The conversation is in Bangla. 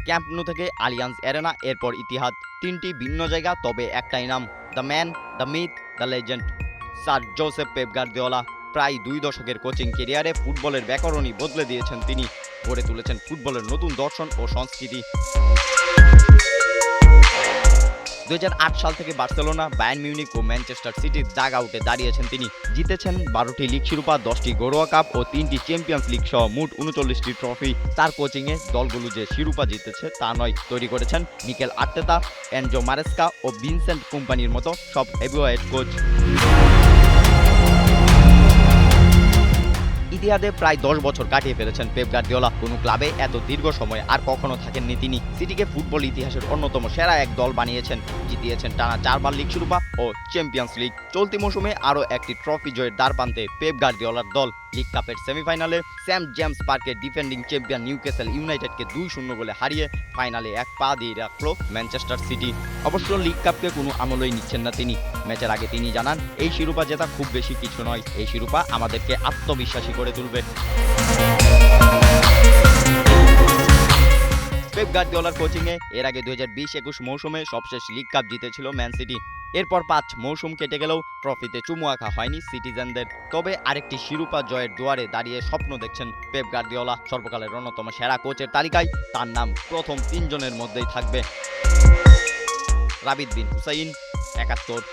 ক্যাম্প ন্যু থেকে আলিয়ান্স অ্যারেনা, এরপর ইতিহাদ। তিনটি ভিন্ন জায়গা, তবে একটাই নাম, the man, the myth, the legend, sir Josep Pep Guardiola. প্রায় ২ দশকের কোচিং কেরিয়ারে ফুটবলের ব্যাকরণই বদলে দিয়েছেন তিনি, গড়ে তুলেছেন ফুটবলের নতুন দর্শন ও সংস্কৃতি। ২০০৮ সাল থেকে বার্সেলোনা, বায়ার্ন মিউনিখ ও ম্যানচেস্টার সিটির ডাগআউটে দাঁড়িয়েছেন তিনি। জিতেছেন ১২টি লিগ শিরোপা, ১০টি ঘরোয়া কাপ ও ৩টি চ্যাম্পিয়ন্স লিগ সহ মোট ৩৯টি ট্রফি। তার কোচিংয়ে দলগুলো যে শিরোপা জিতেছে তা নয়, তৈরি করেছেন মিকেল আর্তেতা, এনজো মারেস্কা ও ভিনসেন্ট কোম্পানির মতো সব হেভিওয়েট কোচ। ইতিহাদে প্রায় ১০ বছর কাটিয়ে ফেলেছেন পেপ গার্দিওলা। কোনো ক্লাবে এত দীর্ঘ সময় আর কখনো থাকেননি তিনি। সিটিকে ফুটবল ইতিহাসের অন্যতম সেরা এক দল বানিয়েছেন, জিতিয়েছেন টানা ৪বার লিগ শিরোপা ও চ্যাম্পিয়ন্স লিগ। চলতি মৌসুমে আরও একটি ট্রফি জয়ের দ্বারপ্রান্তে পেপ গার্দিওলার দল। লিগ কাপের সেমিফাইনালে সেন্ট জেমস পার্কে ডিফেন্ডিং চ্যাম্পিয়ন নিউক্যাসল ইউনাইটেডকে ২-০ গোলে হারিয়ে ফাইনালে এক পা দিয়ে রাখল ম্যানচেস্টার সিটি। অবশ্য লিগ কাপকে কোনো আমলেই নিচ্ছেন না তিনি। ম্যাচের আগে তিনি জানান, এই শিরোপা জেতা খুব বেশি কিছু নয়, এই শিরোপা আমাদেরকে আত্মবিশ্বাসী করে তুলবে। পেপ গার্দিওলার কোচিংয়ে এর আগে ২০২০-২১ মৌসুমে সবশেষ লিগ কাপ জিতেছিল ম্যান সিটি। এরপর ৫ মৌসুম কেটে গেলেও ট্রফিতে চুমু আঁকা হয়নি সিটিজেনদের। তবে আরেকটি শিরোপা জয়ের দুয়ারে দাঁড়িয়ে স্বপ্ন দেখছেন পেপ গার্দিওলা। সর্বকালের অন্যতম সেরা কোচের তালিকায় তার নাম প্রথম ৩ জনের মধ্যেই থাকবে। রাবিদ বিন হুসাইন, ৭১।